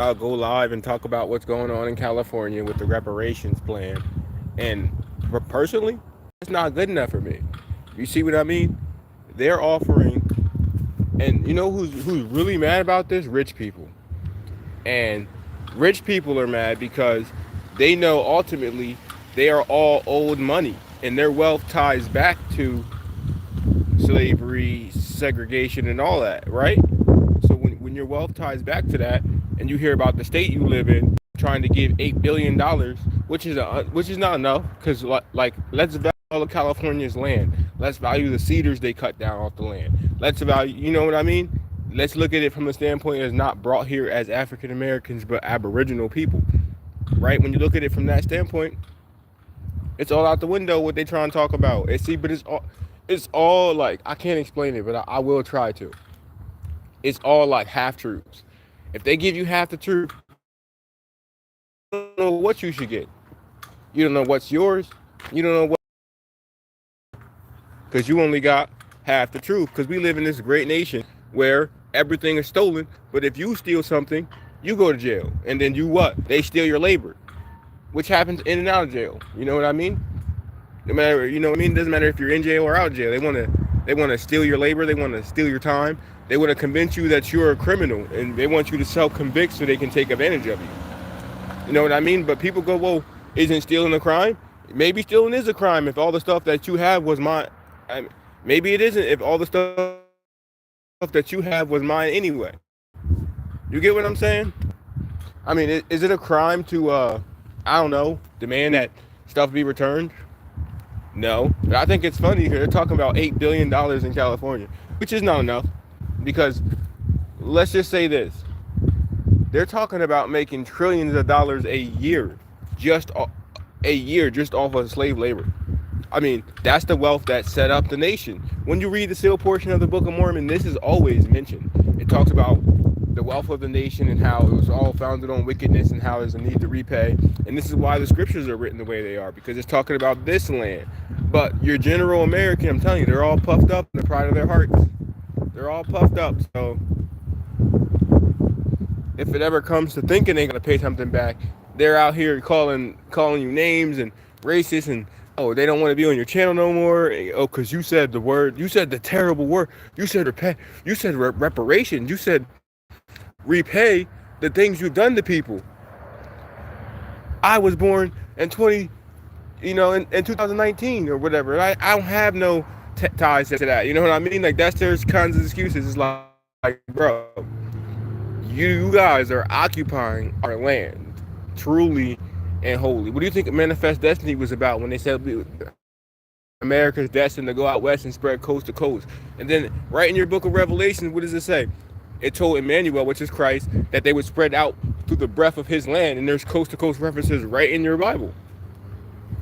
I'll go live and talk about what's going on in California with the reparations plan. And personally, it's not good enough for me. You see what I mean? They're offering, and you know who's really mad about this? Rich people. And rich people are mad because they know ultimately they are all owed money, and their wealth ties back to slavery, segregation, and all that, right? So when your wealth ties back to that, and you hear about the state you live in trying to give $8 billion, which is not enough, because like let's value all of California's land. Let's value the cedars they cut down off the land. Let's value, you know what I mean? Let's look at it from the standpoint as not brought here as African Americans, but Aboriginal people, right? When you look at it from that standpoint, it's all out the window what they try and talk about. But it's all like I can't explain it, but I will try to. It's all like half truths. If they give you half the truth, you don't know what you should get. You don't know what's yours. You don't know what, because you only got half the truth. Because we live in this great nation where everything is stolen. But if you steal something, you go to jail, and then you what? They steal your labor, which happens in and out of jail. You know what I mean? No matter, you know what I mean? It doesn't matter if you're in jail or out of jail. They want to steal your labor. They want to steal your time. They want to convince you that you're a criminal, and they want you to self-convict so they can take advantage of you. You know what I mean? But people go, well, isn't stealing a crime? Maybe stealing is a crime if all the stuff that you have was mine. I mean, maybe it isn't if all the stuff that you have was mine anyway. You get what I'm saying? I mean, is it a crime to, I don't know, demand that stuff be returned? No. But I think it's funny here. They're talking about $8 billion in California, which is not enough. Because let's just say this. They're talking about making trillions of dollars just a year, just off of slave labor. I mean, that's the wealth that set up the nation. When you read the sealed portion of the Book of Mormon, this is always mentioned. It talks about the wealth of the nation and how it was all founded on wickedness and how there's a need to repay. And this is why the scriptures are written the way they are, because it's talking about this land. But your general American, I'm telling you, they're all puffed up in the pride of their hearts. They're all puffed up. So if it ever comes to thinking they're gonna pay something back, they're out here calling you names and racist, and oh, they don't want to be on your channel no more. Oh, because you said the word, you said the terrible word, you said repay, you said reparations, you said repay the things you've done to people. I was born in 2019 or whatever. I don't have no ties to that. You know what I mean? Like that's there's kinds of excuses. It's like bro, you guys are occupying our land, truly and wholly. What do you think Manifest Destiny was about when they said America's destined to go out west and spread coast to coast? And then right in your book of Revelation, what does it say? It told Emmanuel, which is Christ, that they would spread out through the breadth of his land. And there's coast to coast references right in your Bible.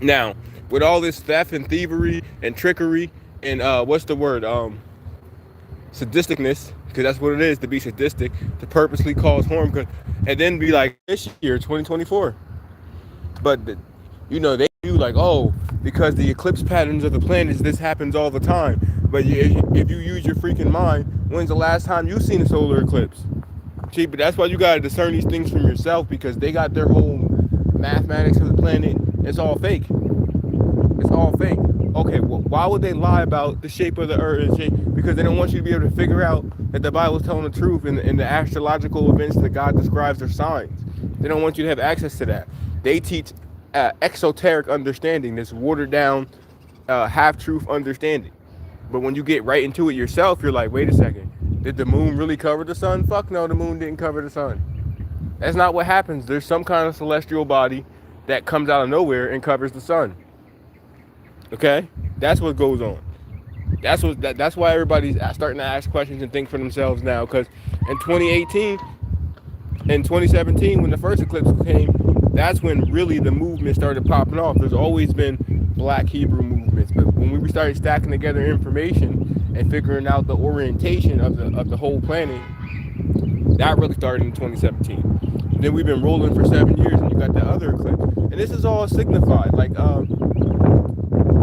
Now, with all this theft and thievery and trickery and what's the word? Sadisticness, because that's what it is to be sadistic, to purposely cause harm, and then be like this year, 2024. But they do like, oh, because the eclipse patterns of the planets, this happens all the time. But if you use your freaking mind, when's the last time you seen a solar eclipse? See, but that's why you gotta discern these things from yourself, because they got their whole mathematics of the planet. It's all fake. It's all fake. Okay, well, why would they lie about the shape of the earth? Because they don't want you to be able to figure out that the Bible is telling the truth, and the astrological events that God describes are signs. They don't want you to have access to that. They teach exoteric understanding, this watered down, half-truth understanding. But when you get right into it yourself, you're like, wait a second. Did the moon really cover the sun? Fuck no, the moon didn't cover the sun. That's not what happens. There's some kind of celestial body that comes out of nowhere and covers the sun. Okay? That's what goes on. That's why everybody's starting to ask questions and think for themselves now. Because in 2018, in 2017, when the first eclipse came, that's when really the movement started popping off. There's always been Black Hebrew movements, but when we started stacking together information and figuring out the orientation of the whole planet, that really started in 2017. And then we've been rolling for 7 years, and you got the other eclipse. And this is all signified. Like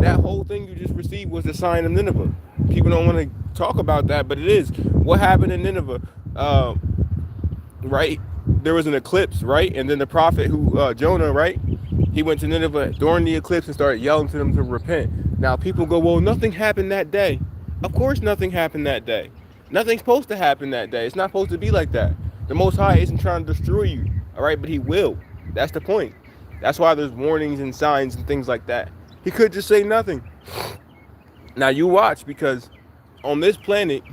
that whole thing you just received was the sign of Nineveh. People don't want to talk about that, but it is. What happened in Nineveh? Right? there was an eclipse, right? And then the prophet Jonah, right? He went to Nineveh during the eclipse and started yelling to them to repent. Now people go, well, nothing happened that day. Of course nothing happened that day. Nothing's supposed to happen that day. It's not supposed to be like that. The Most High isn't trying to destroy you, all right? But he will. That's the point. That's why there's warnings and signs and things like that. He could just say nothing. Now you watch, because on this planet,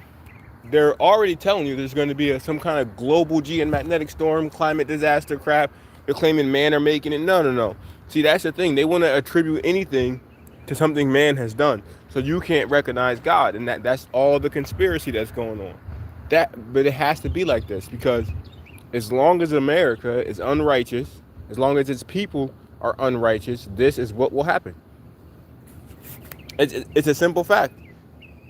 they're already telling you there's going to be some kind of global geomagnetic storm, climate disaster crap. They're claiming man are making it. No, no, no. See, that's the thing. They want to attribute anything to something man has done. So you can't recognize God. And that's all the conspiracy that's going on. But it has to be like this, because as long as America is unrighteous, as long as its people are unrighteous, this is what will happen. It's a simple fact.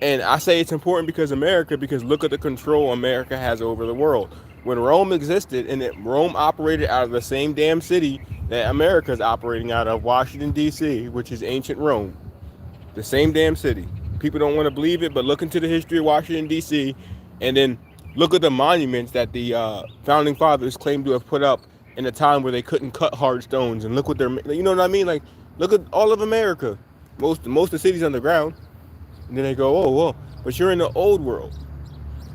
And I say it's important because look at the control America has over the world. When Rome existed, and Rome operated out of the same damn city that America's operating out of, Washington, D.C., which is ancient Rome. The same damn city. People don't want to believe it, but look into the history of Washington, D.C., and then look at the monuments that the founding fathers claimed to have put up in a time where they couldn't cut hard stones. And look what you know what I mean? Like, look at all of America. Most of the cities underground. And then they go, oh, well, but you're in the old world,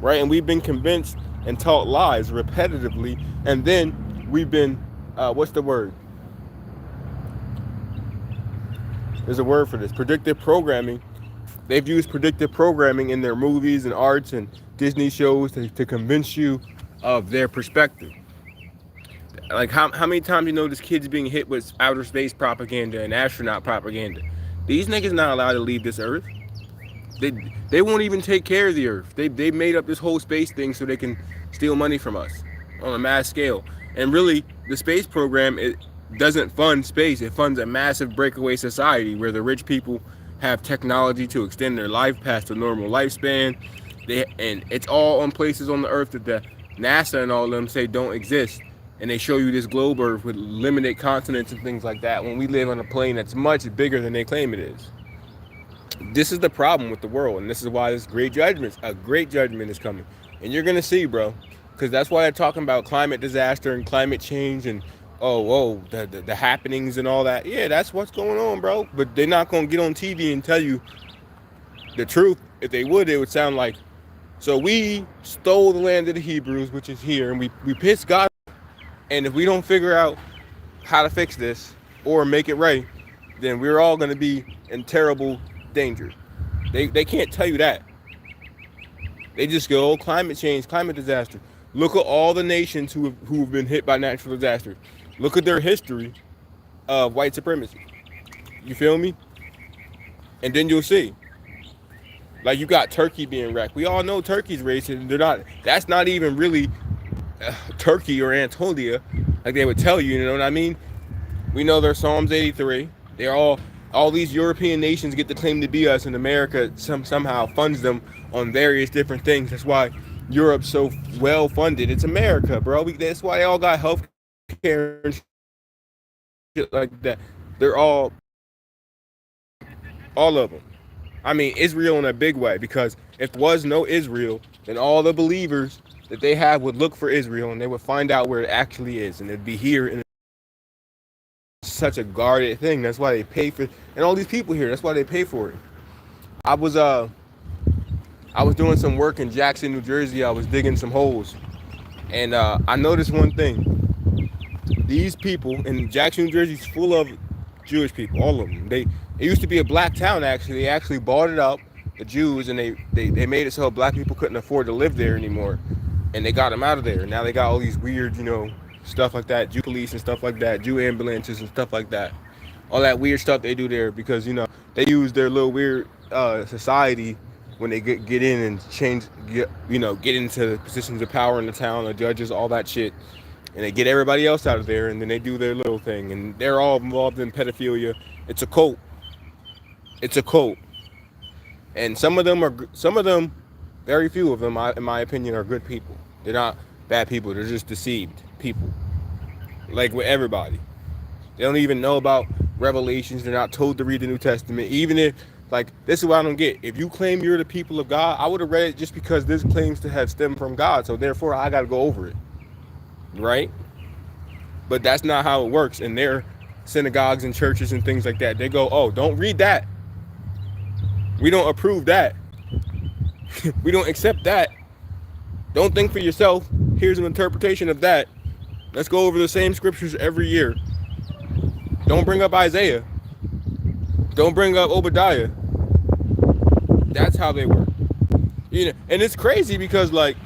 right? And we've been convinced and taught lies repetitively. And then we've been, what's the word? There's a word for this, predictive programming. They've used predictive programming in their movies and arts and Disney shows to convince you of their perspective. Like how many times you know this kid's being hit with outer space propaganda and astronaut propaganda? These niggas not allowed to leave this earth. They won't even take care of the earth. They made up this whole space thing so they can steal money from us on a mass scale. And really, the space program, it doesn't fund space. It funds a massive breakaway society where the rich people have technology to extend their life past a normal lifespan. And it's all on places on the earth that the NASA and all of them say don't exist. And they show you this globe earth with limited continents and things like that, when we live on a plane that's much bigger than they claim it is. This is the problem with the world, and this is why a great judgment is coming. And you're gonna see, bro, because that's why they're talking about climate disaster and climate change and the happenings and all that. Yeah, that's what's going on, bro. But they're not gonna get on TV and tell you the truth. If they would, it would sound like, so we stole the land of the Hebrews, which is here, and we pissed God. And if we don't figure out how to fix this or make it right, then we're all gonna be in terrible danger. They can't tell you that. They just go, oh, climate change, climate disaster. Look at all the nations who've been hit by natural disasters. Look at their history of white supremacy. You feel me? And then you'll see. Like, you got Turkey being wrecked. We all know Turkey's racist. That's not even really Turkey or Anatolia, like they would tell you. You know what I mean? We know there's Psalms 83. They're all these European nations get to claim to be us, and America somehow funds them on various different things. That's why Europe's so well funded. It's America, bro. That's why they all got health care and shit like that. They're all of them. I mean, Israel in a big way, because if there was no Israel, then all the believers that they have would look for Israel, and they would find out where it actually is, and it'd be here in such a guarded thing. That's why they pay for it. And all these people here, that's why they pay for it. I was doing some work in Jackson, New Jersey. I was digging some holes, and I noticed one thing. These people in Jackson, New Jersey is full of Jewish people, all of them. It used to be a black town, actually. They actually bought it up, the Jews, and they made it so black people couldn't afford to live there anymore, and they got them out of there. Now they got all these weird, stuff like that, Jew police and stuff like that, Jew ambulances and stuff like that. All that weird stuff they do there, because they use their little weird society when they get in and get into positions of power in the town, the judges, all that shit, and they get everybody else out of there, and then they do their little thing, and they're all involved in pedophilia. It's a cult. And some of them, very few of them, in my opinion, are good people. They're not bad people. They're just deceived people. Like with everybody. They don't even know about Revelations. They're not told to read the New Testament. Even if, this is what I don't get. If you claim you're the people of God, I would have read it just because this claims to have stemmed from God. So therefore, I got to go over it. right? But that's not how it works in their synagogues and churches and things like that. They go, oh, don't read that. We don't approve that. We don't accept that. Don't think for yourself. Here's an interpretation of that. Let's go over the same scriptures every year. Don't bring up Isaiah. Don't bring up Obadiah. That's how they work. You know, and it's crazy because like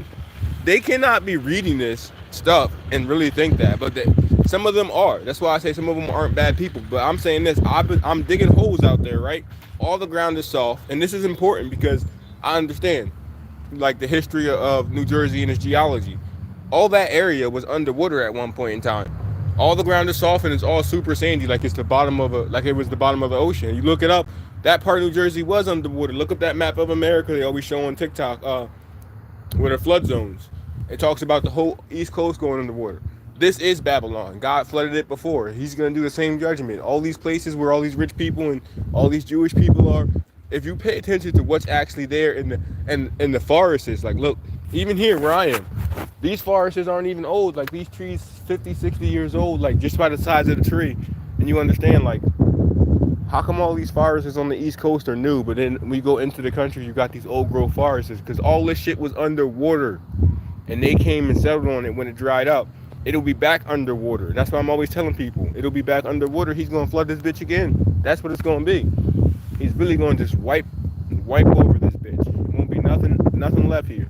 they cannot be reading this stuff and really think that, but some of them are. That's why I say some of them aren't bad people. But I'm saying this: I'm digging holes out there, right? All the ground is soft, and this is important because I understand, like the history of New Jersey and its geology. All that area was underwater at one point in time. All the ground is soft and it's all super sandy, like it's the bottom of like it was the bottom of the ocean. You look it up. That part of New Jersey was underwater. Look up that map of America they always show on TikTok, where the flood zones. It talks about the whole East Coast going underwater. This is Babylon. God flooded it before. He's going to do the same judgment. All these places where all these rich people and all these Jewish people are, if you pay attention to what's actually there in the forests, like look, even here where I am, these forests aren't even old. Like these trees 50, 60 years old, like just by the size of the tree. And you understand, like, how come all these forests on the East Coast are new, but then we go into the country, you got these old growth forests? Because all this shit was underwater. And they came and settled on it when it dried up. It'll be back underwater. That's why I'm always telling people, it'll be back underwater. He's going to flood this bitch again. That's what it's going to be. He's really going to just wipe over this bitch. There won't be nothing left here.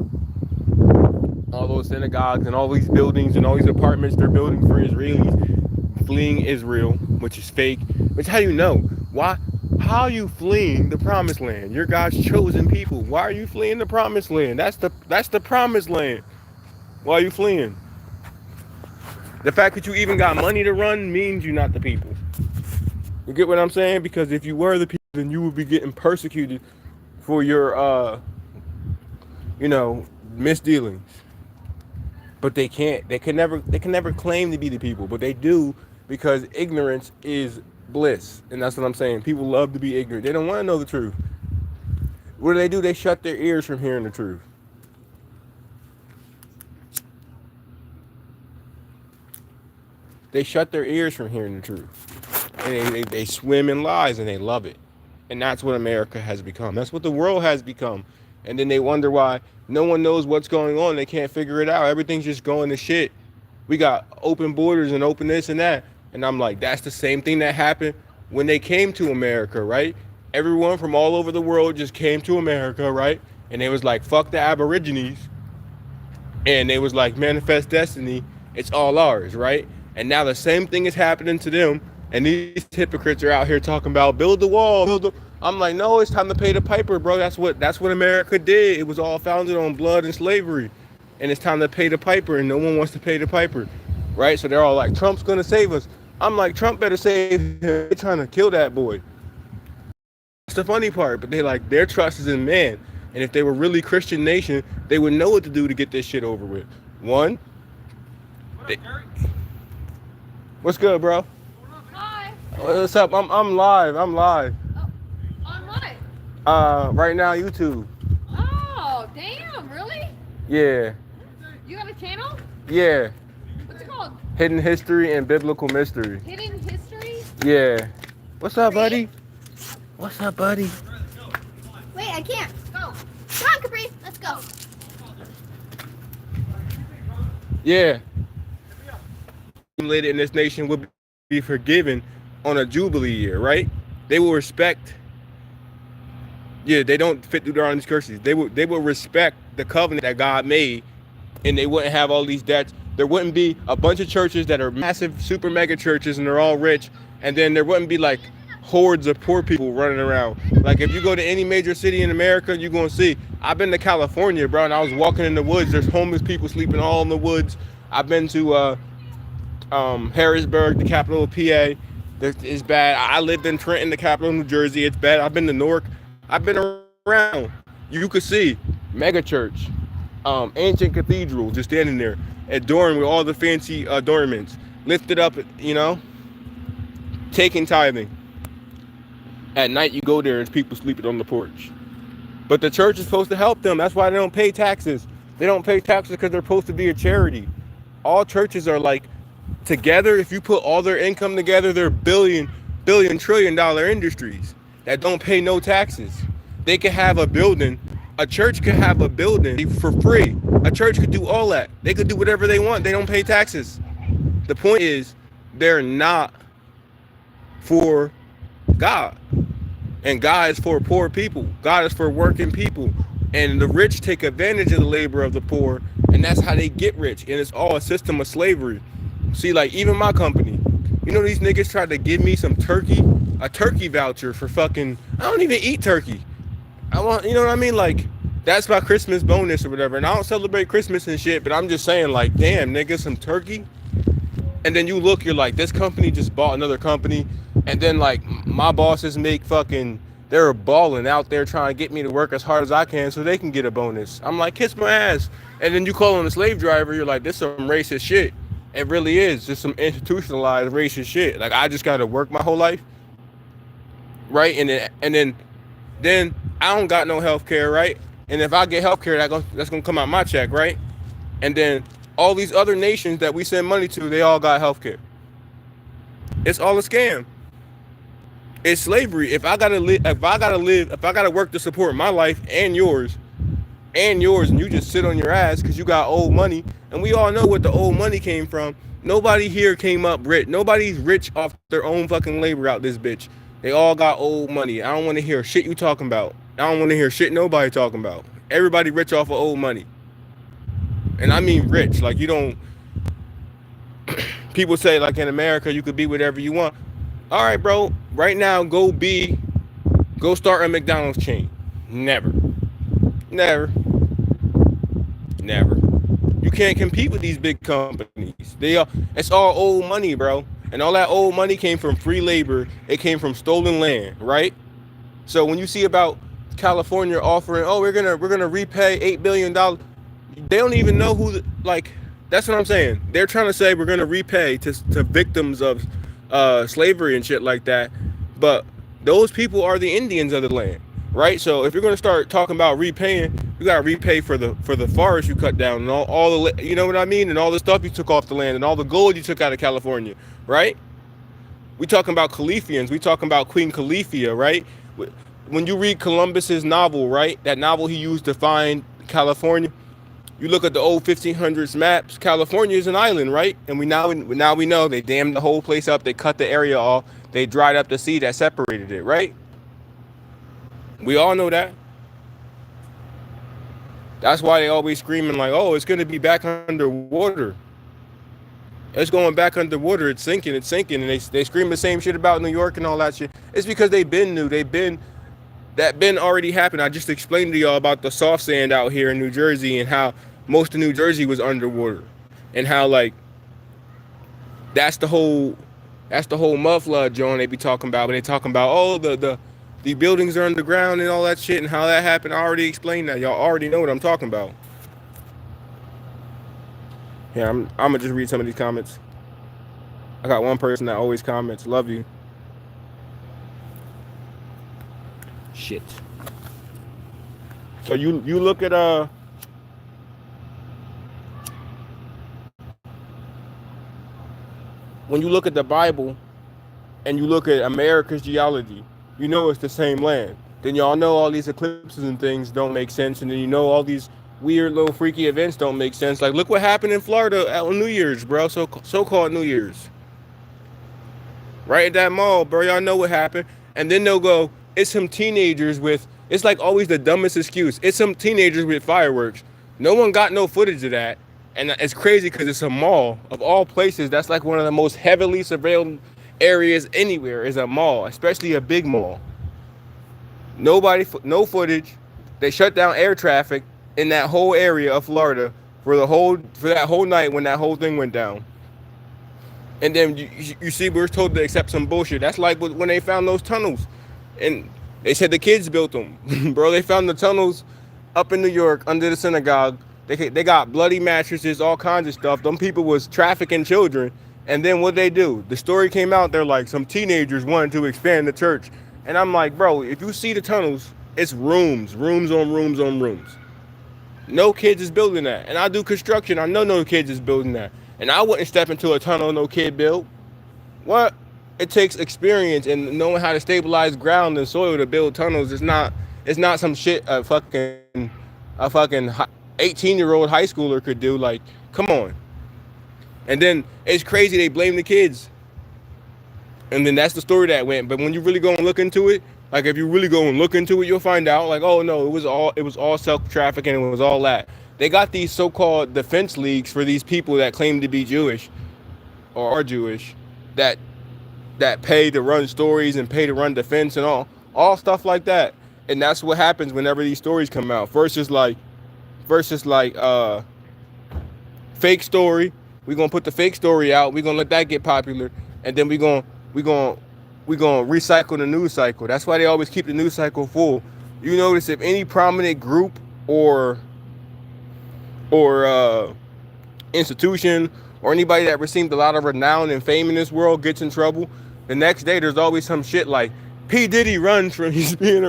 All those synagogues and all these buildings and all these apartments they're building for Israelis fleeing Israel, which is fake. Which, how do you know? Why? How are you fleeing the promised land? You're God's chosen people. Why are you fleeing the promised land? That's the promised land. Why are you fleeing? The fact that you even got money to run means you're not the people. You get what I'm saying? Because if you were the people, then you would be getting persecuted for your, misdealings. But they can't. They can never claim to be the people, but they do because ignorance is bliss, and that's what I'm saying. People love to be ignorant. They don't want to know the truth. What do? They shut their ears from hearing the truth. They shut their ears from hearing the truth. And they swim in lies and they love it. And that's what America has become. That's what the world has become. And then they wonder why no one knows what's going on. They can't figure it out. Everything's just going to shit. We got open borders and open this and that. And I'm like, that's the same thing that happened when they came to America, right? Everyone from all over the world just came to America, right? And they was like, fuck the Aborigines. And they was like, manifest destiny. It's all ours, right? And now the same thing is happening to them. And these hypocrites are out here talking about build the wall. I'm like, no, it's time to pay the piper, bro. That's what America did. It was all founded on blood and slavery. And it's time to pay the piper, and no one wants to pay the piper, right? So they're all like, Trump's going to save us. I'm like, Trump better save him. They're trying to kill that boy. That's the funny part. But they like, their trust is in man. And if they were really Christian nation, they would know what to do to get this shit over with. One, what's good, bro? Hi. What's up? I'm live. Oh, on what? Right now, YouTube. Oh, damn, really? Yeah. You got a channel? Yeah. What's it called? Hidden History and Biblical Mystery. Hidden History? Yeah. What's up, buddy? What's up, buddy? Wait, I can't. Go. Come on, Capri. Let's go. Yeah. Later in this nation will be forgiven on a Jubilee year, right? They will respect. Yeah, they don't fit through their own curses. They will respect the covenant that God made, and they wouldn't have all these debts. There wouldn't be a bunch of churches that are massive, super mega churches, and they're all rich, and then there wouldn't be like hordes of poor people running around. Like if you go to any major city in America, you're gonna see. I've been to California, bro, and I was walking in the woods. There's homeless people sleeping all in the woods. I've been to Harrisburg, the capital of PA. It's bad. I lived in Trenton, the capital of New Jersey. It's bad. I've been to Newark. I've been around. You could see mega church, ancient cathedral, just standing there, adorned with all the fancy adornments, lifted up, taking tithing. At night, you go there, and people sleeping on the porch. But the church is supposed to help them. That's why they don't pay taxes. They don't pay taxes because they're supposed to be a charity. all churches are like together. If you put all their income together, they're billion trillion dollar industries that don't pay no taxes. They could have a building. A church could have a building for free. A church could do all that. They could do whatever they want. They don't pay taxes. The point is, they're not for God. And God is for poor people. God is for working people. And the rich take advantage of the labor of the poor. And that's how they get rich. And it's all a system of slavery. See, like, even my company, you know, these niggas tried to give me some turkey, a turkey voucher for fucking, I don't even eat turkey. I want, you know what I mean? Like, that's my Christmas bonus or whatever. And I don't celebrate Christmas and shit, but I'm just saying, like, damn, nigga, some turkey. And then you look, you're like, this company just bought another company. And then, like, my bosses make fucking, they're balling out there trying to get me to work as hard as I can so they can get a bonus. I'm like, kiss my ass. And then you call on a slave driver, you're like, this is some racist shit. It really is just some institutionalized racist shit. Like, I just got to work my whole life, right? And then I don't got no health care, right? And if I get health care, that's going to come out my check, right? And then all these other nations that we send money to, they all got health care. It's all a scam. It's slavery. If I gotta work to support my life and yours, and you just sit on your ass because you got old money, and we all know what the old money came from. Nobody here came up rich. Nobody's rich off their own fucking labor out this bitch. They all got old money. I don't want to hear shit you talking about. I don't want to hear shit nobody talking about. Everybody rich off of old money. And I mean rich. Like, you don't... People say, like, in America, you could be whatever you want. All right, bro. Right now, go start a McDonald's chain. Never. You can't compete with these big companies. It's all old money, bro. And all that old money came from free labor. It came from stolen land, right? So when you see about California offering, oh, we're gonna repay $8 billion, they don't even know who. That's what I'm saying. They're trying to say we're gonna repay to victims of slavery and shit like that, but those people are the Indians of the land, right? So if you're gonna start talking about repaying, you gotta repay for the forest you cut down and all the, you know what I mean, and all the stuff you took off the land and all the gold you took out of California, right? We talking about Califians. We talking about Queen Califia, right? When you read Columbus's novel, right, that novel he used to find California, you look at the old 1500s maps, California is an island, right? And we now know they dammed the whole place up. They cut the area off. They dried up the sea that separated it, right? We all know that. That's why they always screaming like, oh, it's going to be back underwater. It's going back underwater. It's sinking. And they scream the same shit about New York and all that shit. It's because that been already happened. I just explained to y'all about the soft sand out here in New Jersey and how most of New Jersey was underwater, and how, like, that's the whole mud flood joint they be talking about. When they talking about, oh, the buildings are underground and all that shit and how that happened. I already explained that. Y'all already know what I'm talking about. Yeah, I'm gonna just read some of these comments. I got one person that always comments, love you. Shit. So you look at when you look at the Bible and you look at America's geology, you know it's the same land. Then y'all know all these eclipses and things don't make sense, and then you know all these weird little freaky events don't make sense. Like, look what happened in Florida on New Year's, bro. So-called New Year's. Right at that mall, bro. Y'all know what happened. And then they'll go, it's some teenagers with, it's like always the dumbest excuse. It's some teenagers with fireworks. No one got no footage of that. And it's crazy because it's a mall. Of all places, that's like one of the most heavily surveilled areas anywhere is a mall, especially a big mall. No footage. They shut down air traffic in that whole area of Florida for that whole night when that whole thing went down. And then you see, we're told to accept some bullshit. That's like when they found those tunnels. And they said the kids built them. Bro, they found the tunnels up in New York under the synagogue. They got bloody mattresses, all kinds of stuff. Them people was trafficking children. And then what they do? The story came out, they're like, some teenagers wanted to expand the church. And I'm like, bro, if you see the tunnels, it's rooms on rooms. No kids is building that. And I do construction. I know no kids is building that. And I wouldn't step into a tunnel no kid built. What? It takes experience and knowing how to stabilize ground and soil to build tunnels. It's not some shit a fucking 18-year-old high schooler could do. Like, come on. And then it's crazy they blame the kids. And then that's the story that went. But when you really go and look into it, like if you really go and look into it, you'll find out like, oh no, it was all self-trafficking and it was all that. They got these so-called defense leagues for these people that claim to be Jewish or are Jewish that pay to run stories and pay to run defense and all stuff like that. And that's what happens whenever these stories come out. First is like fake story. We're gonna put the fake story out. We're gonna let that get popular, and then we're gonna recycle the news cycle. That's why they always keep the news cycle full. You notice if any prominent group or institution or anybody that received a lot of renown and fame in this world gets in trouble, the next day there's always some shit like P. Diddy runs from he's being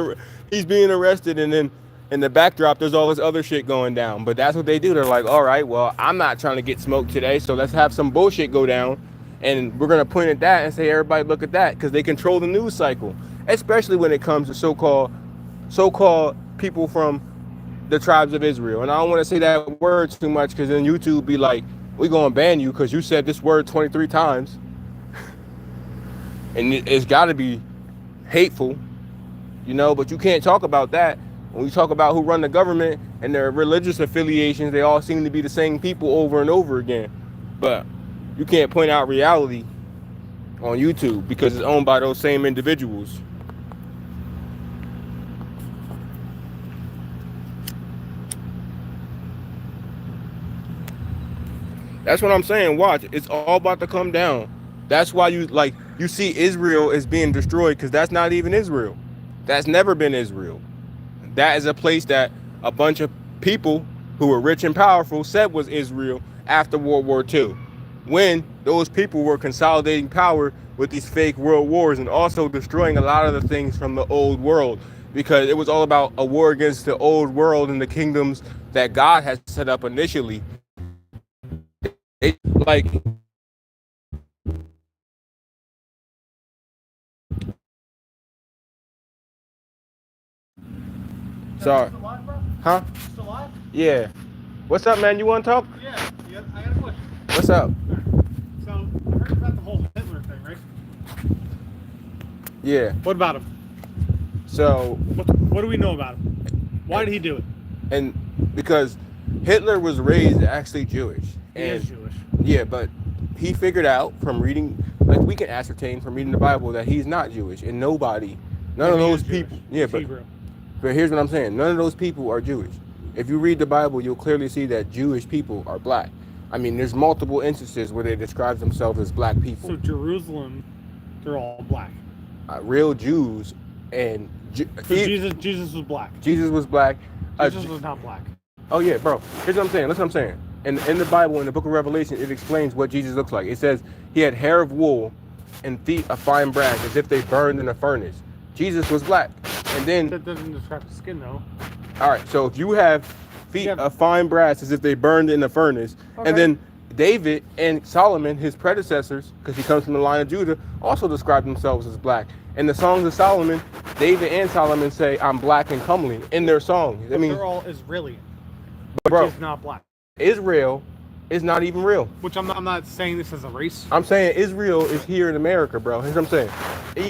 arrested, and then in the backdrop there's all this other shit going down. But that's what they do. They're like, all right, well, I'm not trying to get smoked today, so let's have some bullshit go down, and we're gonna point at that and say, everybody look at that, because they control the news cycle, especially when it comes to so-called people from the tribes of Israel. And I don't want to say that word too much because then YouTube be like, we're going to ban you because you said this word 23 times. And it's got to be hateful, but you can't talk about that. When we talk about who run the government and their religious affiliations, they all seem to be the same people over and over again. But you can't point out reality on YouTube because it's owned by those same individuals. That's what I'm saying. Watch, it's all about to come down. That's why you see Israel is being destroyed, because that's not even Israel. That's never been Israel. That is a place that a bunch of people who were rich and powerful said was Israel after World War II, when those people were consolidating power with these fake world wars and also destroying a lot of the things from the old world, because it was all about a war against the old world and the kingdoms that God had set up initially. Sorry. Still alive, bro? Huh? Still alive? Yeah. What's up, man? You want to talk? Yeah, I got a question. What's up? So, I heard about the whole Hitler thing, right? Yeah. What about him? So. What do we know about him? Why did he do it? And because Hitler was raised actually Jewish. He is Jewish. Yeah, but he figured out from reading, like we can ascertain from reading the Bible, that he's not Jewish, and none of those people. Yeah, but here's what I'm saying. None of those people are Jewish. If you read the Bible, you'll clearly see that Jewish people are black. I mean, there's multiple instances where they describe themselves as black people. So Jerusalem, they're all black. Real Jews and Jesus was black. Jesus was black. Jesus was not black. Oh yeah, bro. Here's what I'm saying. Listen what I'm saying. In the Bible, in the book of Revelation, it explains what Jesus looks like. It says he had hair of wool and feet of fine brass, as if they burned in a furnace. Jesus was black. And then That doesn't describe the skin, though. All right, so if you have feet of fine brass as if they burned in a furnace, okay. And then David and Solomon, his predecessors, because he comes from the line of Judah, also describe themselves as black. In the songs of Solomon, David and Solomon say, "I'm black and comely" in their songs. But they're all Israeli, which is not black. Israel is not even real. Which I'm not saying this as a race. I'm saying Israel is here in America, bro. Here's what I'm saying.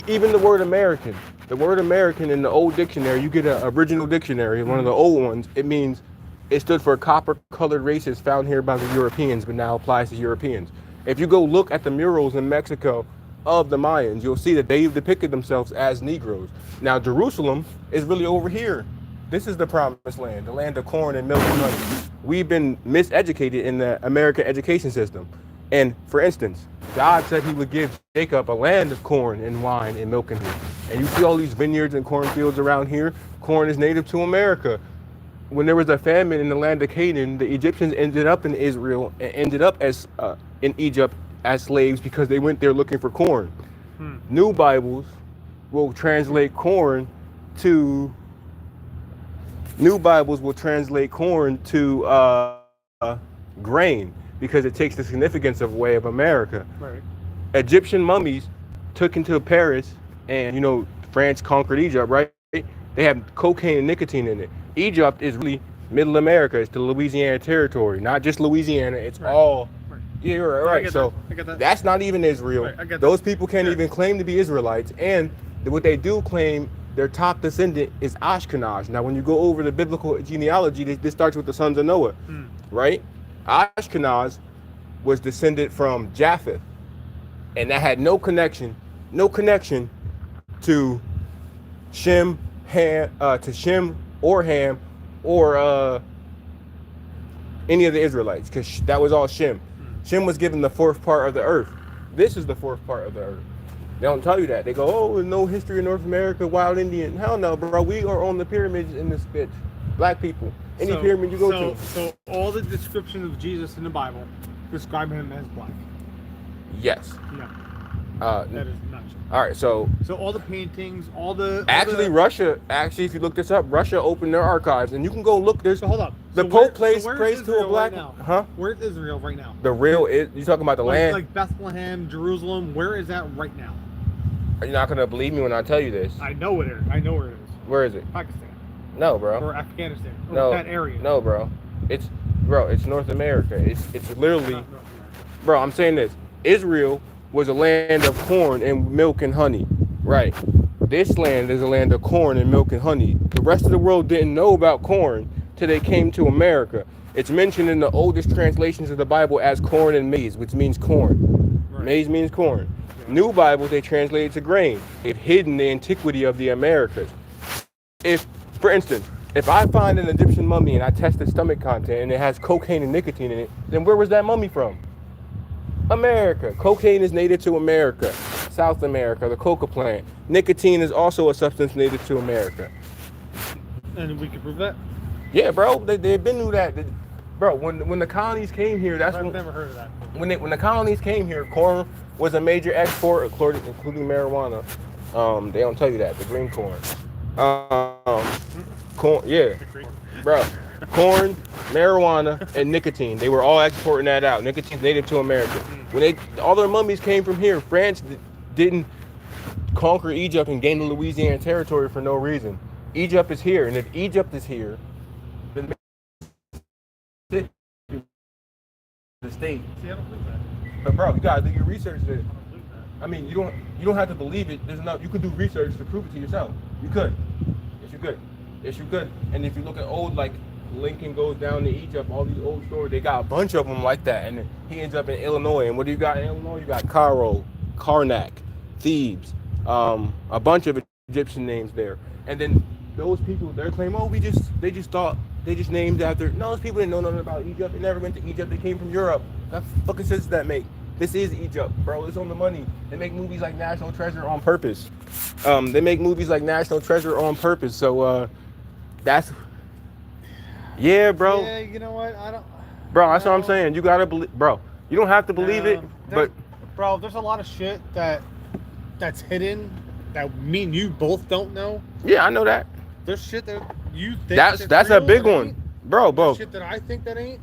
Even the word American in the old dictionary, you get an original dictionary, one of the old ones, it stood for copper-colored races found here by the Europeans, but now applies to Europeans. If you go look at the murals in Mexico of the Mayans, you'll see that they've depicted themselves as Negroes. Now, Jerusalem is really over here. This is the promised land, the land of corn and milk and honey. We've been miseducated in the American education system. And for instance, God said he would give Jacob a land of corn and wine and milk and honey. And you see all these vineyards and cornfields around here. Corn is native to America. When there was a famine in the land of Canaan, the Egyptians ended up in Israel and ended up in Egypt as slaves because they went there looking for corn. New Bibles will translate corn to grain, because it takes the significance away of America. Right. Egyptian mummies took into Paris, and France conquered Egypt, right? They have cocaine and nicotine in it. Egypt is really Middle America. It's the Louisiana territory, not just Louisiana. It's all. Right. Yeah, you're I right. get So that. I get that. that's not even Israel. Right, I get Those that. people can't even claim to be Israelites, and what they do claim, their top descendant is Ashkenaz. Now, when you go over the biblical genealogy, this starts with the sons of Noah, right? Ashkenaz was descended from Japheth, and that had no connection to Shem, or Ham, or any of the Israelites, because that was all Shem. Shem was given the fourth part of the earth. This is the fourth part of the earth. They don't tell you that. They go, oh, there's no history in North America, wild Indian. Hell no, bro. We are on the pyramids in this bitch. Black people. Any pyramid you go to. So all the descriptions of Jesus in the Bible describe him as black. Yes. No. That That is not true. All right, so So all the paintings, all the Russia, if you look this up, Russia opened their archives, and you can go look. There's So hold up. the So Pope where's prays to a Israel black. right now? Huh? Where's Israel right now? The real is you talking about the land? Like Bethlehem, Jerusalem. Where is that right now? You're not gonna believe me when I tell you this. I know it is. I know where it is. Where is it? Pakistan No, bro. or Afghanistan or No, that area. no, bro. It's North America. It's literally, Not North America. bro. I'm saying this. Israel was a land of corn and milk and honey, right? This land is a land of corn and milk and honey. The rest of the world didn't know about corn till they came to America. It's mentioned in the oldest translations of the Bible as corn and maize, which means corn. Right. Maize means corn. New Bibles they translated to grain. They've hidden the antiquity of the Americas. If, for instance, if I find an Egyptian mummy and I test the stomach content and it has cocaine and nicotine in it, then where was that mummy from? America. Cocaine is native to America, South America, the coca plant. Nicotine is also a substance native to America. And we can prove that. Yeah, bro, they've been through that. Bro, when the colonies came here, that's I've when never heard of that. when the colonies came here, corn was a major export, including marijuana. They don't tell you that, the green corn. Corn, yeah, bro. Corn, marijuana, and nicotine. They were all exporting that out. Nicotine's native to America. When all their mummies came from here, France didn't conquer Egypt and gain the Louisiana territory for no reason. Egypt is here, and if Egypt is here, then the state. See, I don't believe that. But bro, you gotta do your research there. I don't believe that. I mean, you don't have to believe it. There's enough. You could do research to prove it to yourself. You could. Yes, you could. Yes, you could. And if you look at old, like Lincoln goes down to Egypt, all these old stories, they got a bunch of them like that. And then he ends up in Illinois. And what do you got in Illinois? You got Cairo, Karnak, Thebes, a bunch of Egyptian names there. And then those people, they're claiming, oh, they just named after. No, those people didn't know nothing about Egypt. They never went to Egypt. They came from Europe. What fucking sense does that make? This is Egypt, bro. It's on the money. They make movies like National Treasure on purpose. So that's, yeah, bro. Yeah, you know what? I don't. Bro, that's what I'm saying. You gotta believe, bro. You don't have to believe it, but bro, there's a lot of shit that's hidden that me and you both don't know. yeah, I know that. There's shit that you think That's a real big that one, ain't. bro. There's shit that I think that ain't.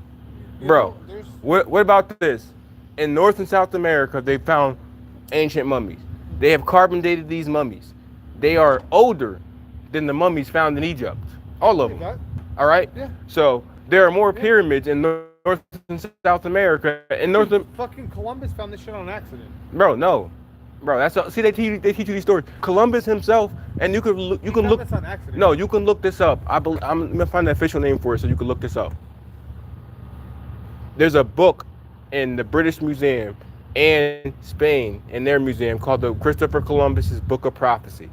You Bro, know, there's what about this? In North and South America, they found ancient mummies. They have carbon dated these mummies. They are older than the mummies found in Egypt. All of them. that. All right. Yeah. So there are more pyramids in North and South America. In North, Fucking Columbus found this shit on accident. bro, no, bro. See, they teach you these stories. Columbus himself, and you can look. This on accident. No, you can look this up. I'm gonna find the official name for it so you can look this up. There's a book in the British Museum and Spain in their museum called the Christopher Columbus's Book of Prophecy.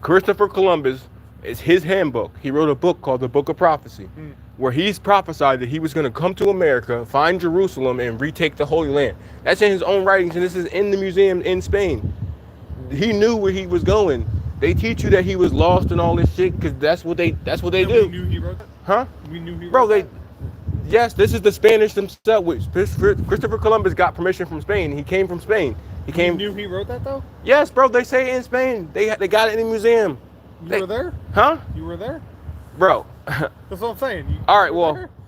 Christopher Columbus is his handbook. He wrote a book called the Book of Prophecy, where he's prophesied that he was going to come to America, find Jerusalem, and retake the Holy Land. That's in his own writings, and this is in the museum in Spain. He knew where he was going. They teach you that he was lost and all this shit because that's what they And do. We knew he wrote that. Huh? We knew he Bro, wrote that. yes, this is the Spanish themselves. Christopher Columbus got permission from Spain. He came from Spain. He You came. knew he wrote that though. Yes, bro. They say it in Spain. They got it in the museum. You were there. Huh? You were there. Bro, That's what I'm saying. All right,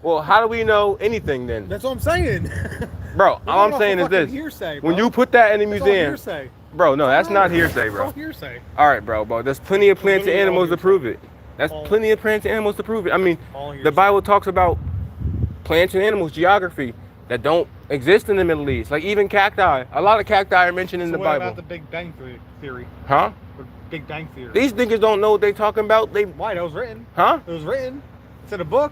well, how do we know anything then? That's what I'm saying. Bro, all I'm saying is this. Hearsay, when bro. you put that in the That's all museum, hearsay. bro, no, that's not hearsay, That's bro. all hearsay. All right, bro, there's plenty of plants and literally all animals to hearsay. prove it. That's All- plenty of plants and animals to prove it. I mean, All the hearsay. Bible talks about plants and animals, geography, that don't exist in the Middle East. Like even cacti. A lot of cacti are mentioned in So the what Bible. about the Big Bang Theory? Huh? The Big Bang Theory. These niggas don't know what they talking about. Why? That was written. Huh? It was written. It's in a book.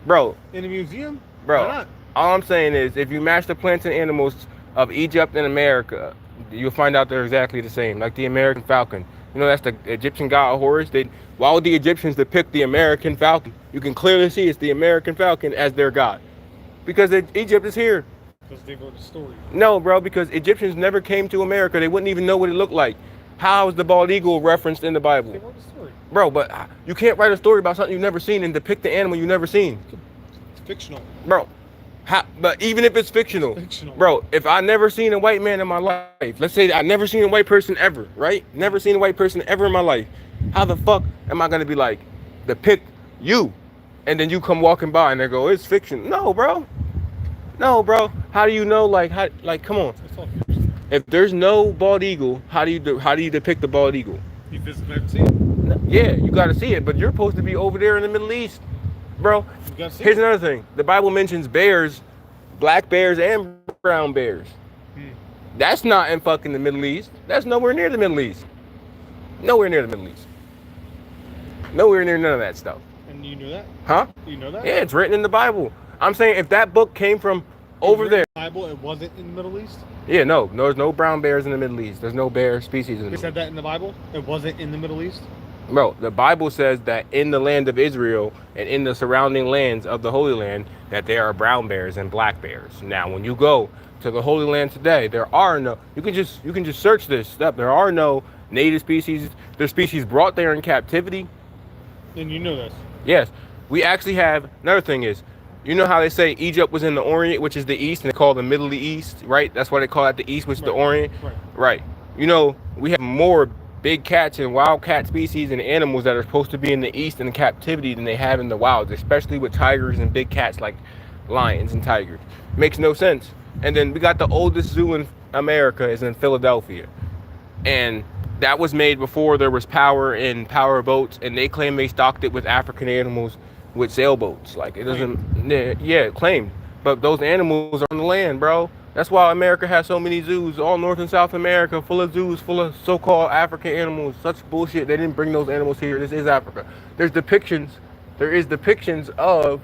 Bro, In a museum. bro. Why not? All I'm saying is, if you match the plants and animals of Egypt and America, you'll find out they're exactly the same. Like the American falcon. You know, that's the Egyptian god Horus. Why would the Egyptians depict the American falcon? You can clearly see it's the American falcon as their god. Because Egypt is here. Because they wrote the story. No, bro, because Egyptians never came to America. They wouldn't even know what it looked like. How is the bald eagle referenced in the They Bible? wrote the story. Bro, but you can't write a story about something you've never seen and depict the animal you've never seen. It's fictional. Bro, but even if it's fictional, bro, if I never seen a white man in my life, let's say I never seen a white person ever, right? Never seen a white person ever in my life. How the fuck am I gonna be like, depict you? And then you come walking by and they go, it's fiction. No, bro. No, bro. How do you know? Like, come on. That's all hearsay. If there's no bald eagle, how do you depict the bald eagle? You physically have to see it. Yeah, you got to see it, but you're supposed to be over there in the Middle East, bro. You gotta see Here's it. another thing: the Bible mentions bears, black bears and brown bears. That's not in fucking the Middle East. That's nowhere near the Middle East. Nowhere near the Middle East. Nowhere near none of that stuff. And you knew that? Huh? You know that? Yeah, it's written in the Bible. I'm saying if that book came from It was over written there. in the Bible, it wasn't in the Middle East. Yeah, no, there's no brown bears in the Middle East. There's no bear species in the They Middle said East. that in the Bible. It wasn't in the Middle East. Bro, the Bible says that in the land of Israel and in the surrounding lands of the Holy Land that there are brown bears and black bears. Now, when you go to the Holy Land today, there are no. You can just search this stuff. There are no native species. There's species brought there in captivity. And you know this. Yes, we actually have. Another thing is, you know how they say Egypt was in the Orient, which is the East, and they call the Middle East, right? That's why they call it the East, which is the Orient. Right. You know, we have more big cats and wild cat species and animals that are supposed to be in the East in captivity than they have in the wilds, especially with tigers and big cats like lions and tigers. Makes no sense. And then we got the oldest zoo in America is in Philadelphia. And that was made before there was power and power boats, and they claim they stocked it with African animals with sailboats. Like, it doesn't, yeah, claimed. But those animals are on the land, bro. That's why America has so many zoos, all North and South America, full of zoos, full of so-called African animals. Such bullshit. They didn't bring those animals here. This is Africa. There is depictions of,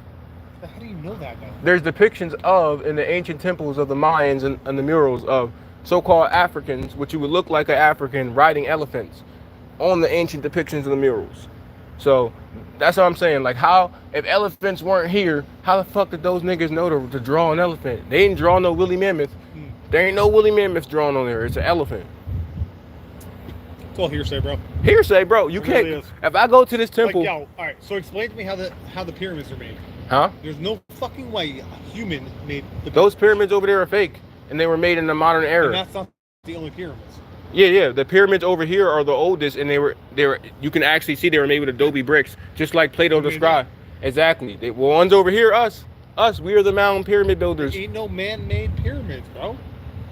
How do you know that, though? there's depictions of, in the ancient temples of the Mayans and the murals of so-called Africans, which you would look like an African riding elephants on the ancient depictions of the murals. So that's what I'm saying. Like, how, if elephants weren't here, how the fuck did those niggas know to draw an elephant? They didn't draw no woolly mammoth. There ain't no woolly mammoth drawn on there. It's an elephant. It's all hearsay, bro. Hearsay, bro. You It can't. really is. If I go to this temple, Like, yo, all right. So explain to me how the pyramids are made. huh? There's no fucking way a human made Those pyramids over there are fake, and they were made in the modern And era. that's not the only pyramids. Yeah. The pyramids over here are the oldest, and they were. You can actually see they were made with adobe bricks, just like Plato Who made described. Exactly. The ones over here, us. We are the mountain pyramid builders. Ain't no man-made pyramids, bro.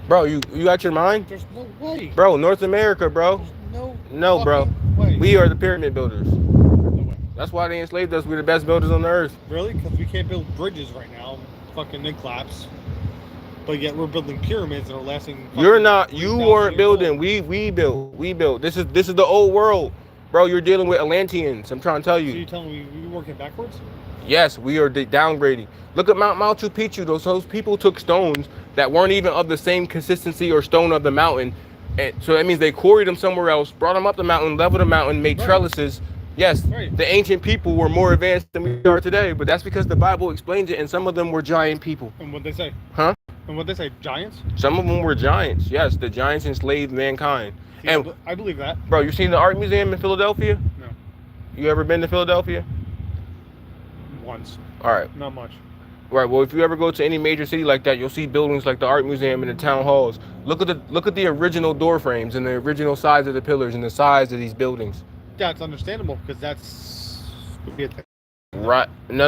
Bro, you got your mind? There's no way. Bro, North America, bro. There's No, bro. fucking way. We are the pyramid builders. No way. That's why they enslaved us. We're the best builders on the earth. Really? Because we can't build bridges right now. Fucking they collapse. But yet we're building pyramids that are lasting. You're not. You 3,000 weren't years building. old. We built. This is the old world, bro. You're dealing with Atlanteans. I'm trying to tell So you you. telling me we working backwards? Yes, we are downgrading. Look at Mount Machu Picchu. Those people took stones that weren't even of the same consistency or stone of the mountain, and so that means they quarried them somewhere else, brought them up the mountain, leveled the mountain, made Right. trellises. Yes, Right. the ancient people were more advanced than we are today, but that's because the Bible explains it, and some of them were giant people. And what they say? Huh? And what they say? Giants? Some of them were giants. Yes, the giants enslaved mankind. See, And I believe that. bro, you seen the art museum in Philadelphia? No. You ever been to Philadelphia? Once. All right. Not much. Right. Well, if you ever go to any major city like that, you'll see buildings like the art museum and the town halls. Look at the original door frames and the original size of the pillars and the size of these buildings. Yeah, it's understandable because that's would be a Right? No.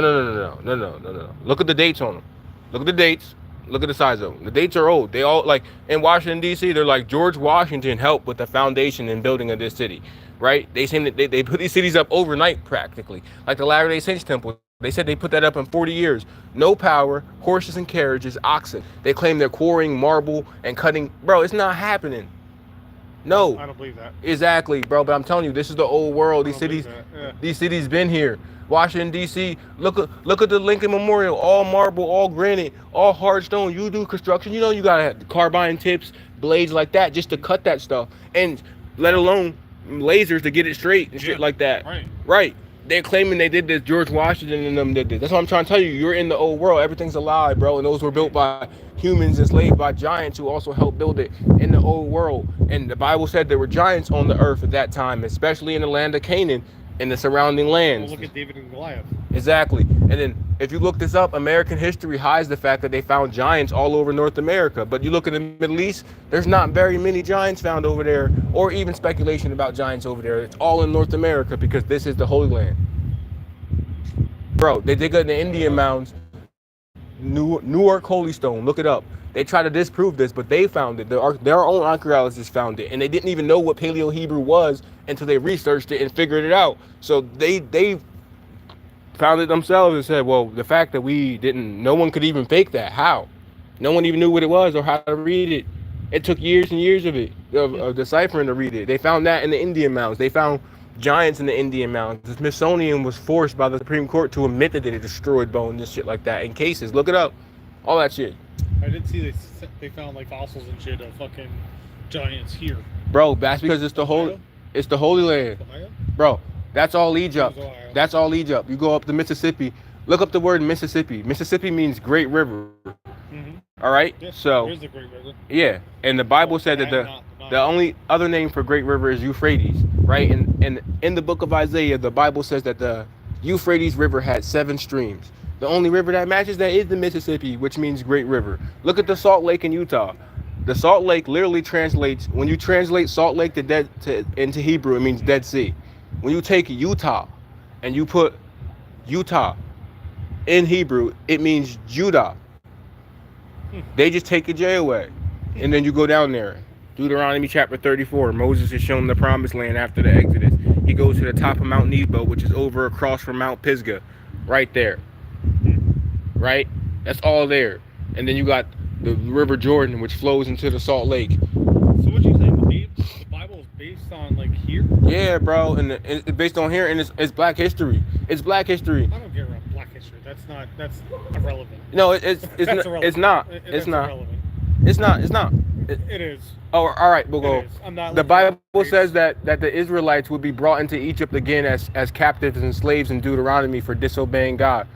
Look at the dates on them. Look at the dates. Look at the size of them. The dates are old. They all like in Washington D.C. They're like George Washington helped with the foundation and building of this city, right? They say that they put these cities up overnight practically, like the Latter-day Saints temple. They said they put that up in 40 years. No power, horses and carriages, oxen. They claim they're quarrying marble and cutting. Bro, it's not happening. No. I don't believe that. Exactly, bro. But I'm telling you, this is the old world. I don't believe that. Yeah. These cities been here. Washington D.C. Look at the Lincoln Memorial. All marble, all granite, all hard stone. You do construction, you know you gotta have carbine tips, blades like that, just to cut that stuff, and let alone lasers to get it straight and shit like that. Right. Right. They're claiming they did this. George Washington and them did this. That's what I'm trying to tell you. You're in the old world. Everything's a lie, bro. And those were built by humans enslaved by giants who also helped build it in the old world. And the Bible said there were giants on the earth at that time, especially in the land of Canaan and the surrounding lands. Well, look at David and Goliath. Exactly. And then if you look this up, American history hides the fact that they found giants all over North America. But you look at the Middle East, there's not very many giants found over there, or even speculation about giants over there. It's all in North America because this is the Holy Land. Bro, they dig up the Indian mounds, Newark Holy Stone, look it up. They try to disprove this, but they found it. Their own archaeologists found it, and they didn't even know what Paleo-Hebrew was until they researched it and figured it out. So they found it themselves and said, well, the fact that no one could even fake that. How? No one even knew what it was or how to read it. It took years and years of deciphering to read it. They found that in the Indian mounds. They found giants in the Indian mounds. The Smithsonian was forced by the Supreme Court to admit that they destroyed bones and shit like that in cases. Look it up. All that shit. I did see they found like fossils and shit of fucking giants here. Bro, that's because it's the Holy Land. Ohio? Bro, that's all Egypt. It was Ohio. That's all Egypt. You go up the Mississippi. Look up the word Mississippi. Mississippi means great river. Mm-hmm. All right? Yeah, So, there's the Great River. yeah. And the Bible said that the only other name for great river is Euphrates, right? And in the book of Isaiah, the Bible says that the Euphrates River had 7 streams. The only river that matches that is the Mississippi, which means great river. Look at the Salt Lake in Utah. The Salt Lake literally translates, when you translate Salt Lake into Hebrew, it means Dead Sea. When you take Utah and you put Utah in Hebrew, it means Judah. They just take a J away. And then you go down there. Deuteronomy chapter 34. Moses is shown the promised land after the Exodus. He goes to the top of Mount Nebo, which is over across from Mount Pisgah. Right there. Right? That's all there. And then you got the River Jordan, which flows into the Salt Lake. So what you saying? The Bible is based on like here? Yeah, bro. And it's based on here, and it's Black history. It's Black history. I don't care about Black history. That's irrelevant. No, it's irrelevant. it's not. It's not. Irrelevant. It's not. It is. Oh, all right, we'll go. It is. I'm not The looking Bible at says that the Israelites would be brought into Egypt again as captives and slaves in Deuteronomy for disobeying God.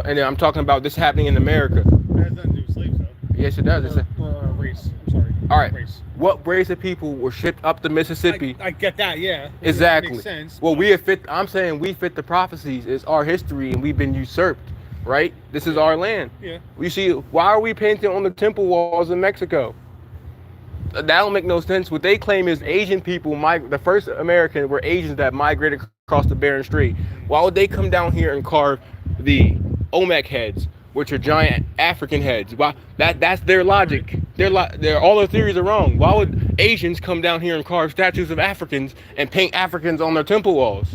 And I'm talking about this happening in America. It has nothing to do with slaves, though. Yes, it does. Or race. I'm sorry. All right. Race. What race of people were shipped up the Mississippi? I get that, yeah. Exactly. It makes sense. Well, I'm saying we fit the prophecies. It's our history, and we've been usurped, right? This is our land. Yeah. You see, why are we painting on the temple walls in Mexico? That don't make no sense. What they claim is Asian people, the first Americans were Asians that migrated across the Bering Strait. Why would they come down here and carve the Olmec heads, which are giant African heads? Why? That's their logic. All their theories are wrong. Why would Asians come down here and carve statues of Africans and paint Africans on their temple walls?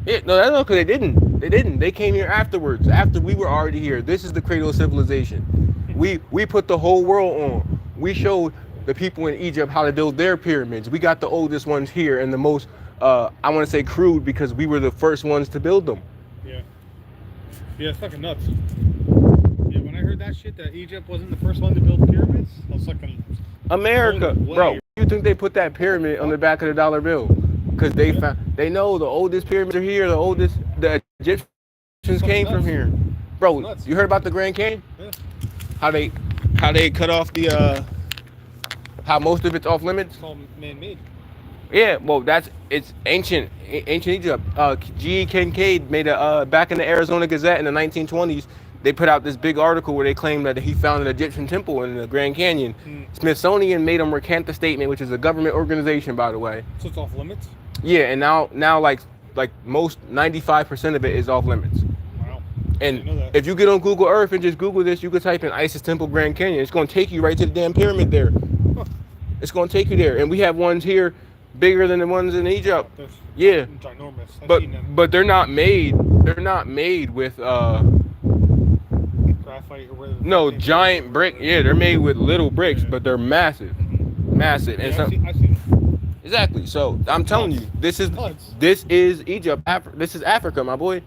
Yeah, no, that's not because they didn't. They didn't. They came here afterwards, after we were already here. This is the cradle of civilization. We put the whole world on. We showed the people in Egypt how to build their pyramids. We got the oldest ones here and the most, I want to say crude, because we were the first ones to build them. Yeah. Yeah, it's fucking nuts. Yeah, when I heard that shit, that Egypt wasn't the first one to build pyramids, I was fucking... America, bro. You think they put that pyramid on the back of the dollar bill? Because they know the oldest pyramids are here. The Egyptians came from here, bro. You heard about the Grand Canyon? Yeah. How they cut off the how most of it's off limits? It's all man-made. Yeah, well, it's ancient Egypt. G.E. Kincaid made a back in the Arizona Gazette in the 1920s. They put out this big article where they claimed that he found an Egyptian temple in the Grand Canyon. Smithsonian made him recant the statement, which is a government organization, by the way. So it's off limits? Yeah, and now like like most 95% of it is off limits. Wow. Didn't know And that. if you get on Google Earth and just Google this, you could type in Isis Temple Grand Canyon. It's going to take you right to the damn pyramid there. Huh. It's going to take you there. And we have ones here bigger than the ones in Egypt. That's Yeah. ginormous. I've But seen them. but they're not made with Graphite or whatever. no giant brick. Yeah, they're made with little bricks, but they're massive. Massive. And Yeah, some, I've seen them. exactly. So I'm telling you, this is Egypt. This is Africa, my boy.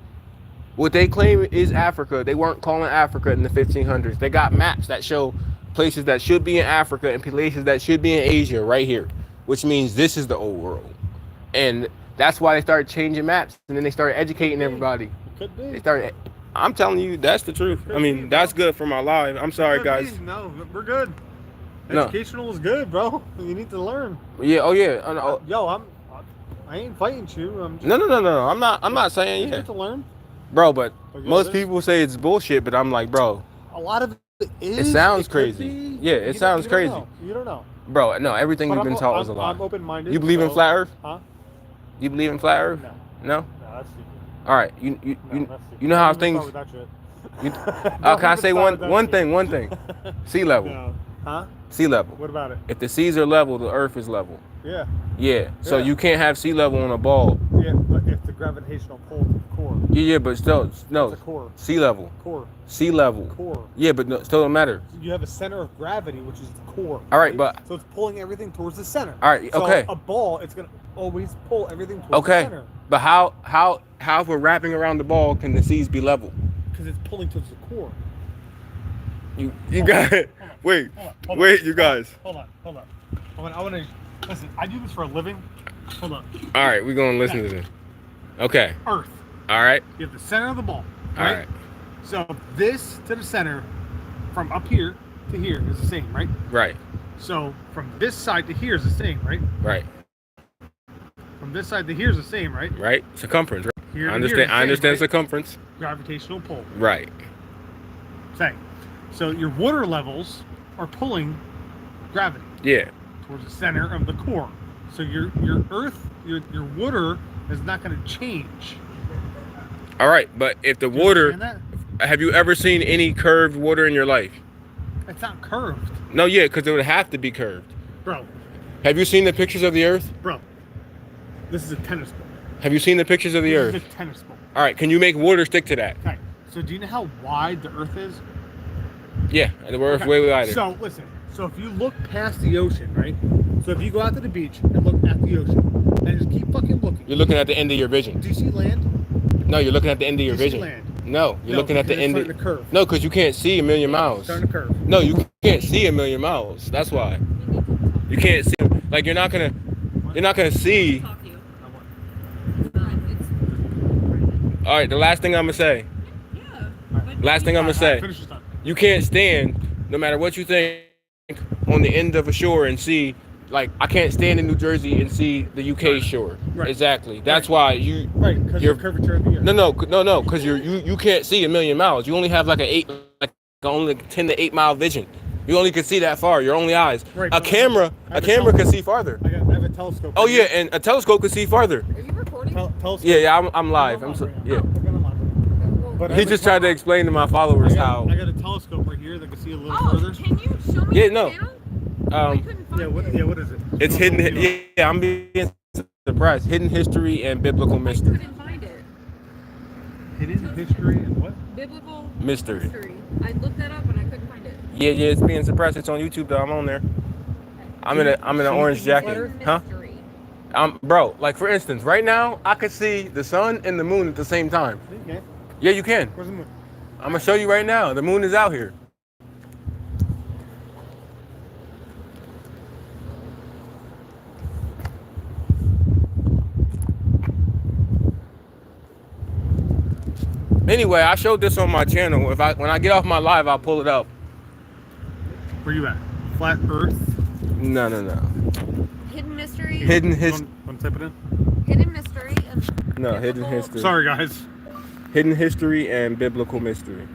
What they claim is Africa. They weren't calling Africa in the 1500s. They got maps that show places that should be in Africa and places that should be in Asia right here, which means this is the old world. And that's why they started changing maps, and then they started educating everybody. Could be. They started. I'm telling you, that's the truth. I mean, that's good for my life. I'm sorry, Could guys. be. No, we're good. No. Educational is good, bro. You need to learn. Yeah. Oh yeah. Oh, Yo, I ain't fighting you. I'm just, no. I'm not saying you yeah, need to learn. bro. But Okay, most this- people say it's bullshit. But I'm like, bro, A lot of it is. sounds could crazy. be. Yeah, it sounds You crazy. don't know. You don't know. bro. No, everything But you've been taught is a lie. I'm open-minded. You believe in so- flat Earth? Huh? You believe in flat Earth? No. No. No, that's stupid. All right. You No, that's stupid. you know how Don't even things. start with that shit. You- Don't can I even say start with that one shit. thing? One thing. Sea level. No. Huh? Sea level. What about it? If the seas are level, the Earth is level. Yeah. Yeah. So Yeah. you can't have sea level on a ball. Yeah, but if the gravitational pull to the core. Yeah, but still, no. It's a core. Sea level. Core. Sea level. Core. Yeah, but no, still don't matter. You have a center of gravity, which is the core. All right, but- so it's pulling everything towards the center. All right, So okay. a ball, it's gonna always pull everything towards Okay. the center But how if we're wrapping around the ball can the seas be level? because it's pulling towards the core. You got it. Wait. Hold on. Wait, you guys. Hold on. I want to listen. I do this for a living. Hold on. All right, we're going to listen to this. Okay. Earth. All right. You have the center of the ball. All Right. right. So this to the center, from up here to here is the same, right? Right. So from this side to here is the same, right? Right. From this side to here is the same, right? Right. Circumference. Right? Here I to here is understand. the I same, understand right? circumference. Gravitational pull. Right. Same. So your water levels are pulling gravity Yeah. towards the center of the core. So your Earth, your water is not going to change. All right, but if the Do you water, understand that? have you ever seen any curved water in your life? It's not curved, No, yeah, because it would have to be curved. bro. Have you seen the pictures of the Earth? Bro, this is a tennis ball. Have you seen the pictures of the This Earth? is a tennis ball. All right, can you make water stick to that? Okay. So do you know how wide the Earth is? Yeah, the Earth Okay. way wider. So listen. So if you look past the ocean, right? So if you go out to the beach and look at the ocean and just keep fucking looking. You're looking at the end of your vision. Do you see land? No, you're looking at the end of your Do you see vision. land? No, you're No, looking at the because end. it's starting to curve. No, because you can't see a million miles. Starting to curve. No, you can't see a million miles. That's why. You can't see. Like you're not gonna see. Talk to you. All right, the last thing I'm gonna say. Yeah. Last thing I'm gonna say. Finish this time. You can't stand, no matter what you think, on the end of a shore and see. Like I can't stand in New Jersey and see the UK Right. shore. Right. Exactly. That's Right. why you. Right, because You're- of the curvature of the Earth. No, because you can't see a million miles. You only have like only 10 to 8 mile vision. You only can see that far. Your only eyes. Right, A but camera I have a can telescope. see farther. I have a telescope. Oh yeah, and a telescope can see farther. Are you recording? Telescope. Yeah, I'm live. I'm so, yeah. But I He have a just tried to explain to my followers how. I got a telescope right here that can see a little Oh, further. can you show me Yeah, the no. channel? I couldn't find it. What is it? It's Show me hidden. what you know. Yeah, I'm being surprised. Hidden history and biblical I mystery. couldn't find it. Hidden history and what? Biblical Mystery. I looked that up and I couldn't find it. Yeah, it's being suppressed. It's on YouTube though. I'm on there. I'm in an orange jacket. Huh? Mystery. Bro, like for instance, right now I could see the sun and the moon at the same time. Okay. Yeah, you can. Where's the moon? I'm gonna show you right now. The moon is out here. Anyway, I showed this on my channel. When I get off my live, I'll pull it up. Where you at? Flat Earth. No. Hidden mystery. Hidden history. Want to type it in? Hidden mystery. And No, hidden biblical- history. Sorry, guys. Hidden history and biblical mystery.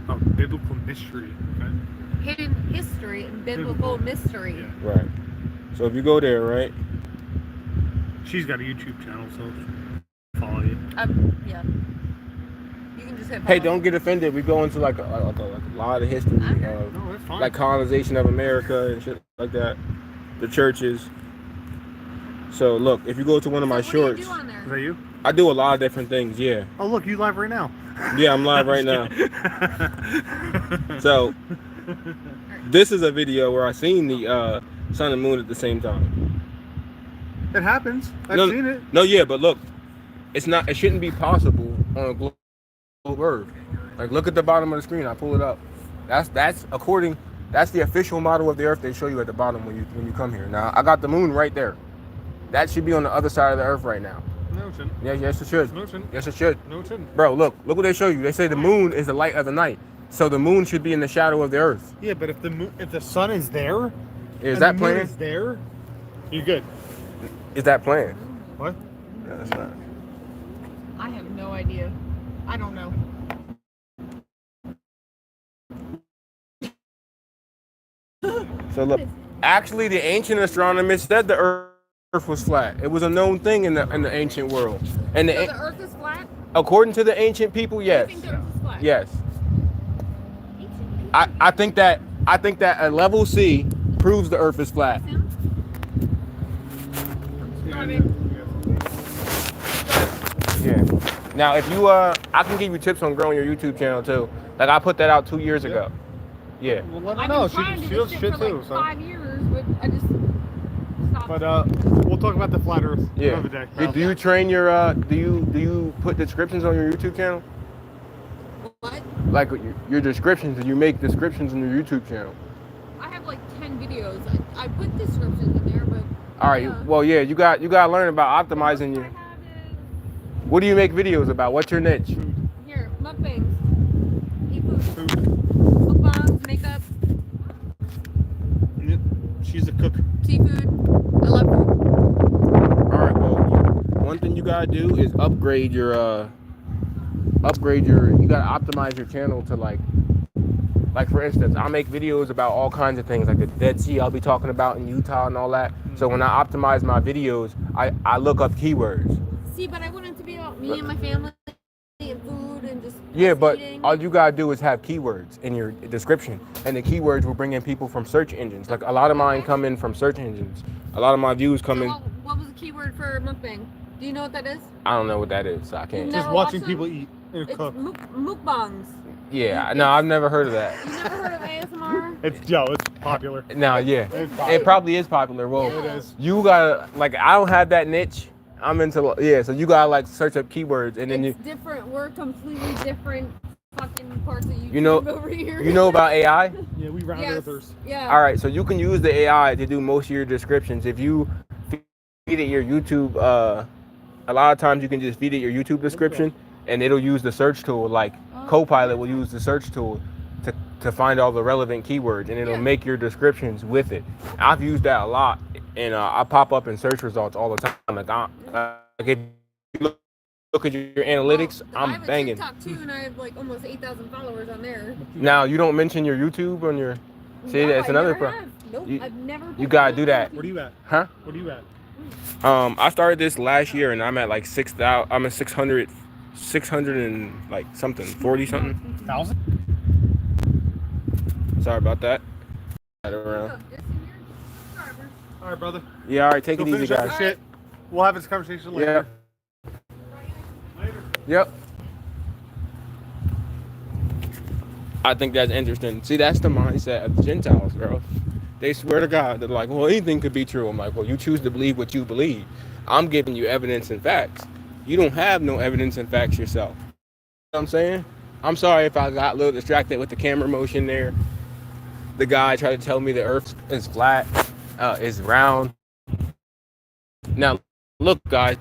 Oh, biblical mystery. Okay. Hidden history and biblical mystery. Yeah. Right. So if you go there, right? She's got a YouTube channel, so follow you. Yeah. You can just hit Hey, follow. don't get offended. We go into like a lot of history, No, it's fine. like colonization of America and shit like that. The churches. So look, if you go to one of my So what do shorts, you do on there? Is that you? I do a lot of different things. Yeah, Oh, look, you live right now. yeah, I'm live right now. So this is a video where I seen the sun and moon at the same time. It happens. I've No, seen it. No, yeah, but look, it's not. It shouldn't be possible on a globe Earth. Like, look at the bottom of the screen. I pull it up. That's according. That's the official model of the Earth. They show you at the bottom when you come here. Now I got the moon right there. That should be on the other side of the Earth right now. No, it shouldn't. Yeah, yes it should. No, it shouldn't. Yes it should. No, it shouldn't. Bro, look what they show you. They say the moon is the light of the night. So the moon should be in the shadow of the Earth. Yeah, but if the sun is there, Is and that the moon planned? is there, you're good. Is that planned? What? No, that's not. I have no idea. I don't know. So look, actually, the ancient astronomers said the Earth was flat. It was a known thing in the ancient world. And So the Earth is flat? according to the ancient people, yes, You think the Earth is flat? yes. I think that a level C proves the Earth is flat. Yeah. Now, if you I can give you tips on growing your YouTube channel too. Like I put that out 2 years ago. Yeah. Well, let her I've know. been She trying to do does this shit shit for too. like So. 5 years, but I just stopped. But we'll talk about the flat Earth Yeah. another day. Do you train your do you put descriptions on your YouTube channel? What? Like your descriptions, do you make descriptions on your YouTube channel? I have like 10 videos. I put descriptions in there, but All right. Yeah. Well, yeah, you got to learn about optimizing what your. I have What do you make videos about? What's your niche? is here, mukbangs, eat food, Food. mukbangs, makeup, Yep. She's a cook. seafood. I love food. All right. Well, one thing you gotta do is upgrade your. You gotta optimize your channel to like for instance, I make videos about all kinds of things like the Dead Sea I'll be talking about in Utah and all that. So when I optimize my videos, I look up keywords. See, but I want it to be about me and my family and food and just Yeah, but eating. all you gotta do is have keywords in your description, and the keywords will bring in people from search engines. Like a lot of mine come in from search engines. A lot of my views come So in. what was the keyword for mukbang? Do you know what that is? I don't know what that is, so I can't. No. Just Never watching watched people them? eat and It's cook. mukbangs. Yeah, no, I've never heard of that. You never heard of ASMR? It's popular. No, yeah, It's it probably is popular. Well, Yeah. It is. you gotta like I don't have that niche. I'm into so you gotta like search up keywords and then It's different. We're completely different fucking parts of YouTube You know- over here. you know about AI. Yeah, we round Yes. earthers. Yeah. All right, so you can use the AI to do most of your descriptions. If you feed it your YouTube, a lot of times you can just feed it your YouTube description, and it'll use the search tool. Like Copilot will use the search tool to find all the relevant keywords, and it'll Yeah. make your descriptions with it. I've used that a lot, and I pop up in search results all the time. Like if you look at your analytics, Well, I I'm have a banging. TikTok too, and I have like almost 8,000 followers on there. Now you don't mention your YouTube on your. See, No, that's I another never problem. have. Nope, You- I've never. you gotta do that. Where are you at? Huh? Where are you at? I started this last year and I'm at like 6,000. I'm at 600 and like something, 40 something. 1,000? Sorry about that. Right around. Look, it's in here. Sorry, bro. All right, brother. Yeah, all right, take Go it easy, finish up guys. the shit. We'll have this conversation Yeah. later. Later. Yep. I think that's interesting. See, that's the mindset of the Gentiles, bro. They swear to God, they're like, well, anything could be true. I'm like, well, you choose to believe what you believe. I'm giving you evidence and facts. You don't have no evidence and facts yourself. You know what I'm saying? I'm sorry if I got a little distracted with the camera motion there. The guy tried to tell me the earth is flat, is round. Now, look, guys,